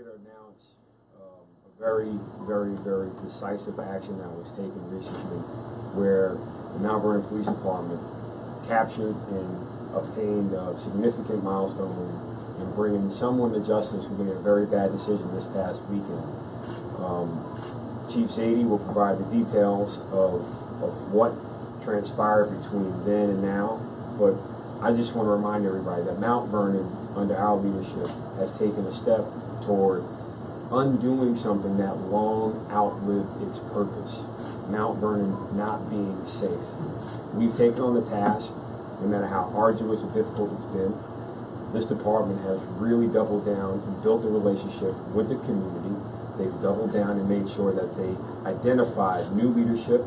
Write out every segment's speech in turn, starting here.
here to announce a very, very, very decisive action that was taken recently where the Mount Vernon Police Department captured and obtained a significant milestone in bringing someone to justice who made a very bad decision this past weekend. Chief Ziadie will provide the details of what transpired between then and now, but I just want to remind everybody that Mount Vernon, under our leadership, has taken a step toward undoing something that long outlived its purpose. Mount Vernon not being safe. We've taken on the task, no matter how arduous or difficult it's been. This department has really doubled down and built a relationship with the community. They've doubled down and made sure that they identified new leadership,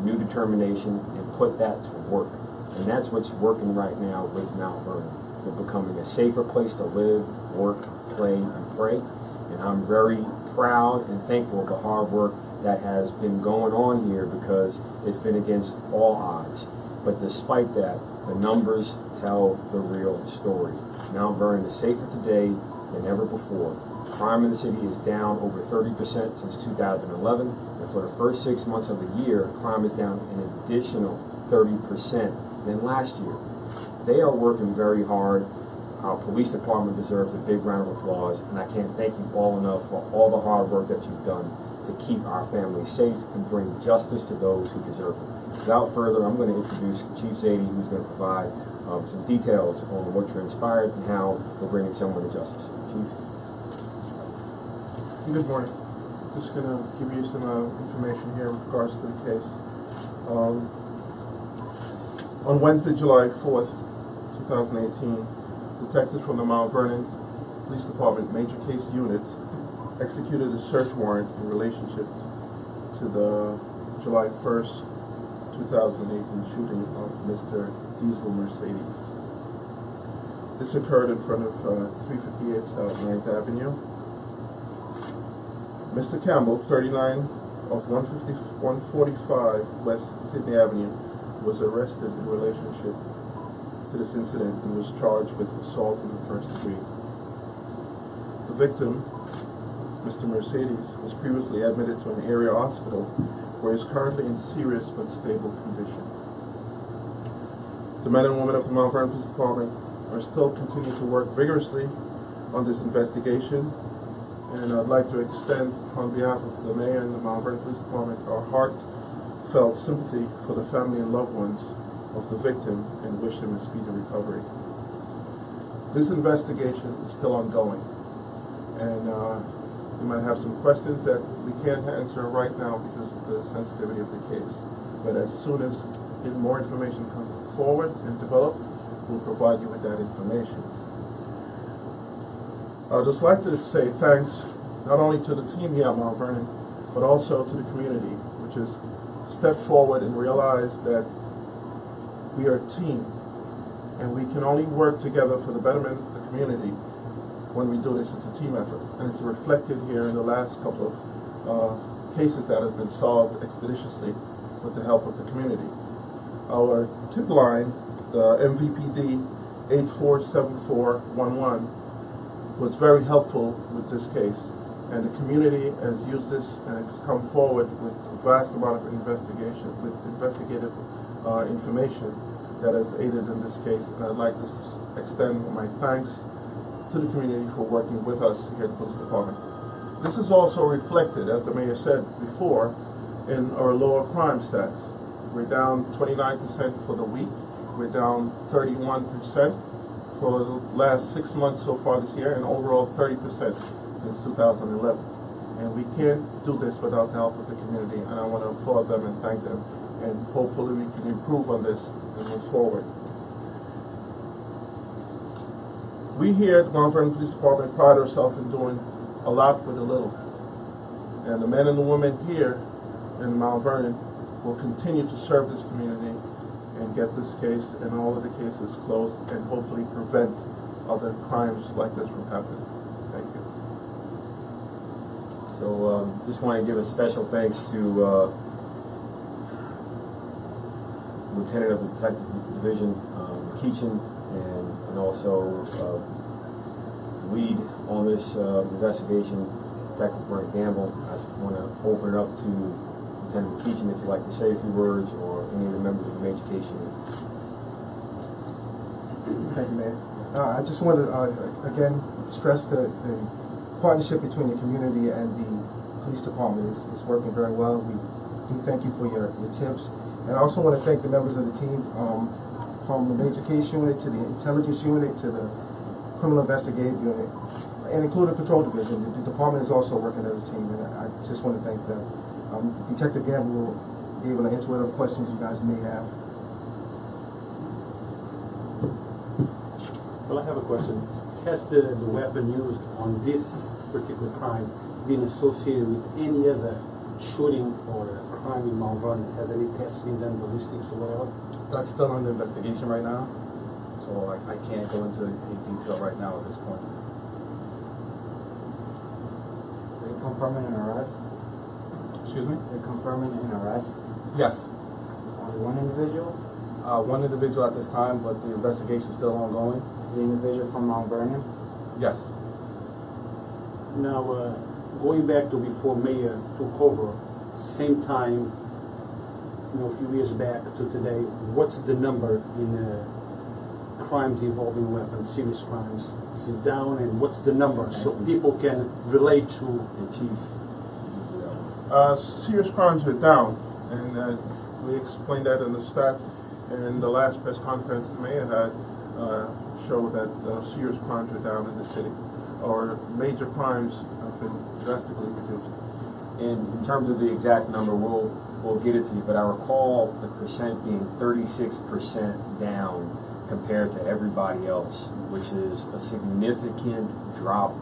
new determination, and put that to work. And that's what's working right now with Mount Vernon. We're becoming a safer place to live, work, play, and pray. And I'm very proud and thankful of the hard work that has been going on here because it's been against all odds. But despite that, the numbers tell the real story. Mount Vernon is safer today than ever before. Crime in the city is down over 30% since 2011, and for the first 6 months of the year, crime is down an additional 30% than last year. They are working very hard. Our police department deserves a big round of applause, and I can't thank you all enough for all the hard work that you've done to keep our families safe and bring justice to those who deserve it. Without further, I'm going to introduce Chief Ziadie, who's going to provide some details on what transpired and how we're bringing someone to justice. Chief. Good morning. Just going to give you some information here with regards to the case. On Wednesday, July 4th, 2018, detectives from the Mount Vernon Police Department Major Case Unit executed a search warrant in relationship to the July 1st, 2018 shooting of Mr. Diesel Mercedes. This occurred in front of 358 South 9th Avenue. Mr. Campbell, 39 of 145 West Sydney Avenue, was arrested in relationship to this incident and was charged with assault in the first degree. The victim, Mr. Mercedes, was previously admitted to an area hospital where he is currently in serious but stable condition. The men and women of the Mount Vernon Police Department are still continuing to work vigorously on this investigation, and I'd like to extend, on behalf of the Mayor and the Mount Vernon Police Department, our heartfelt sympathy for the family and loved ones of the victim and wish him a speedy recovery. This investigation is still ongoing, and you might have some questions that we can't answer right now because of the sensitivity of the case. But as soon as more information comes forward and develop, we'll provide you with that information. I'd just like to say thanks not only to the team here at Mount Vernon, but also to the community, which has stepped forward and realized that we are a team, and we can only work together for the betterment of the community when we do this. It's a team effort, and it's reflected here in the last couple of cases that have been solved expeditiously with the help of the community. Our tip line, the MVPD 847411, was very helpful with this case, and the community has used this and has come forward with a vast amount of investigation, with investigative information that has aided in this case, and I'd like to extend my thanks to the community for working with us here at the Police Department. This is also reflected, as the Mayor said before, in our lower crime stats. We're down 29% for the week. We're down 31% for the last 6 months so far this year, and overall 30% since 2011. And we can't do this without the help of the community, and I want to applaud them and thank them, and hopefully we can improve on this and move forward. We here at the Mount Vernon Police Department pride ourselves in doing a lot with a little. And the men and the women here in Mount Vernon will continue to serve this community and get this case and all of the cases closed and hopefully prevent other crimes like this from happening. Thank you. So just want to give a special thanks to Lieutenant of the Detective Division, Keachin, and also lead on this investigation, Detective Vernon Gamble. I just want to open it up to Lieutenant Keachin if you'd like to say a few words, or any of the members of the major case unit. Thank you, Mayor. I just want to, again, stress the partnership between the community and the police department is working very well. We do thank you for your tips. And I also want to thank the members of the team, from the major case unit to the intelligence unit to the criminal investigative unit, and including patrol division. The department is also working as a team, and I just want to thank them. Detective Gamble will be able to answer whatever questions you guys may have. Well, I have a question. Has the weapon used on this particular crime been associated with any other shooting or crime in Mount Vernon? Has any tests been done, ballistics or whatever? That's still under investigation right now, so I can't go into any detail right now at this point. So you're confirming an arrest? Excuse me? You're confirming an arrest? Yes. Only one individual? One individual at this time, but the investigation is still ongoing. Is the individual from Mount Vernon? Yes. Now, going back to before Mayor took over, same time, a few years back to today, what's the number in crimes involving weapons, serious crimes? Is it down, and what's the number so people can relate to? And Chief, Serious crimes are down, and we explained that in the stats. And the last press conference the mayor had showed that serious crimes are down in the city, or major crimes have been drastically reduced. and in terms of the exact number, we'll get it to you, but I recall the percent being 36% down compared to everybody else, which is a significant drop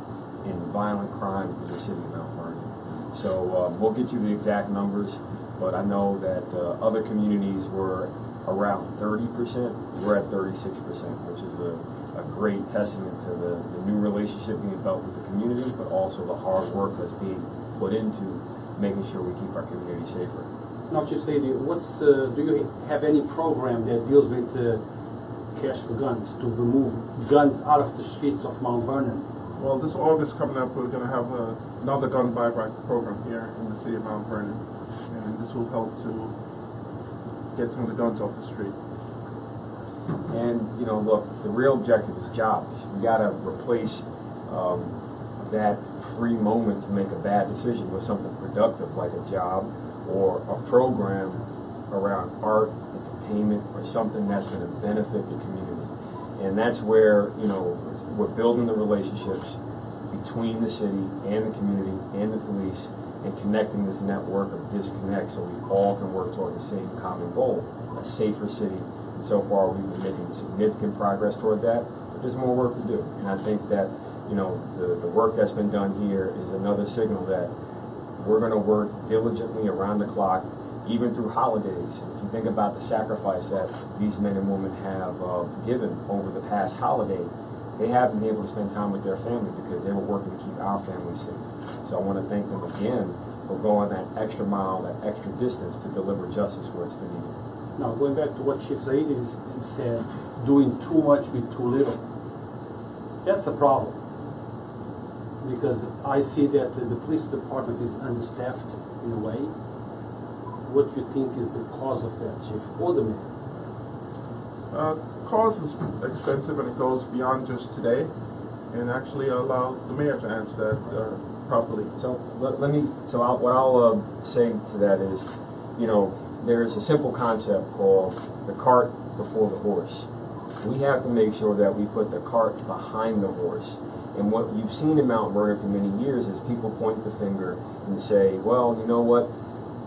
in violent crime in the city of Mount Vernon. So we'll get you the exact numbers, but I know that other communities were around 30%. We're at 36%, which is a great testament to the new relationship being built with the community, but also the hard work that's being put into making sure we keep our community safer. Not just Ziadie, do you have any program that deals with cash for guns, to remove guns out of the streets of Mount Vernon? Well, this August coming up, we're going to have another gun buyback program here in the city of Mount Vernon, and this will help to get some of the guns off the street. And, look, the real objective is jobs. We got to replace that free moment to make a bad decision with something productive like a job or a program around art, entertainment, or something that's going to benefit the community. And that's where, we're building the relationships between the city and the community and the police, and connecting this network of disconnect so we all can work toward the same common goal, a safer city. And so far we've been making significant progress toward that, but there's more work to do. And I think that, the work that's been done here is another signal that we're going to work diligently around the clock, even through holidays. If you think about the sacrifice that these men and women have given over the past holiday, they haven't been able to spend time with their family because they were working to keep our families safe. So I want to thank them again for going that extra mile, that extra distance to deliver justice where it's been needed. Now, going back to what Chief Ziadie said, doing too much with too little. That's a problem. Because I see that the police department is understaffed in a way. What do you think is the cause of that, Chief, or the mayor? Cause is extensive, and it goes beyond just today, and actually allow the mayor to answer that properly. So what I'll say to that is, there's a simple concept called the cart before the horse. We have to make sure that we put the cart behind the horse. And what you've seen in Mount Vernon for many years is people point the finger and say, well, you know what,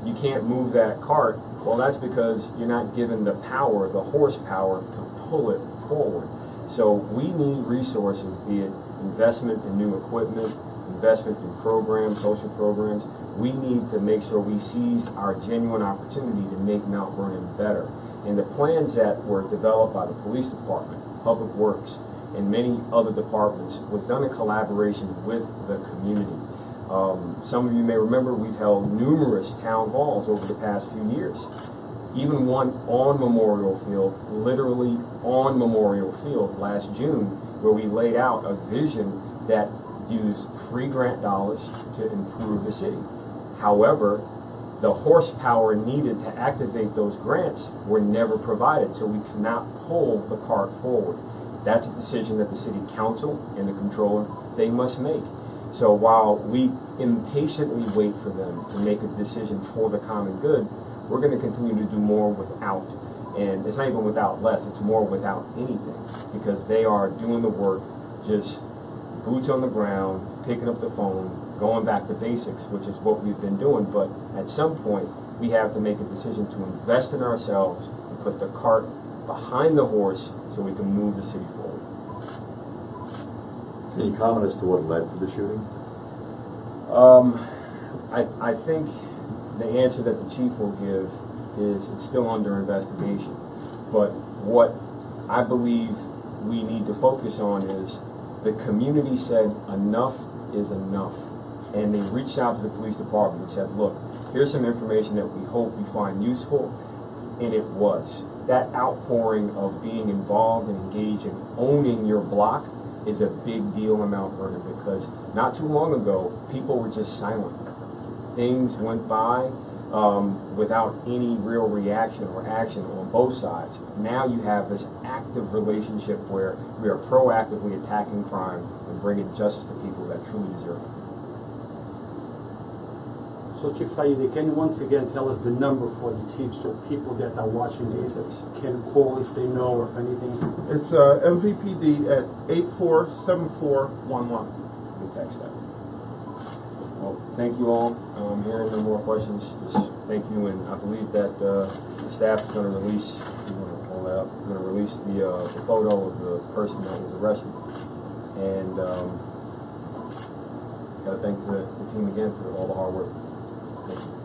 you can't move that cart. Well, that's because you're not given the power, the horsepower, to pull it forward. So we need resources, be it investment in new equipment, investment in programs, social programs. We need to make sure we seize our genuine opportunity to make Mount Vernon better. And the plans that were developed by the police department, public works, and many other departments was done in collaboration with the community. Some of you may remember we've held numerous town halls over the past few years. Even one on Memorial Field, literally on Memorial Field last June, where we laid out a vision that use free grant dollars to improve the city. However, the horsepower needed to activate those grants were never provided, so we cannot pull the cart forward. That's a decision that the city council and the controller, they must make. So while we impatiently wait for them to make a decision for the common good, we're going to continue to do more without. And it's not even without less, it's more without anything, because they are doing the work, just boots on the ground, picking up the phone, going back to basics, which is what we've been doing. But at some point, we have to make a decision to invest in ourselves and put the cart behind the horse so we can move the city forward. Can you comment as to what led to the shooting? I think the answer that the chief will give is it's still under investigation. But what I believe we need to focus on is the community said enough is enough. And they reached out to the police department and said, look, here's some information that we hope you find useful. And it was. That outpouring of being involved and engaged in owning your block is a big deal in Mount Vernon, because not too long ago, people were just silent. Things went by without any real reaction or action on both sides. Now you have this active relationship where we are proactively attacking crime and bringing justice to people that truly deserve it. So Chief Ziadie, can you once again tell us the number for the chief so people that are watching this can call if they know or if anything? It's MVPD at 847411. We text that. Well, thank you all. Hearing no more questions, just thank you, and I believe that the staff is going to release. You want to pull that up? We're going to release the photo of the person that was arrested, and got to thank the team again for all the hard work. Thank you.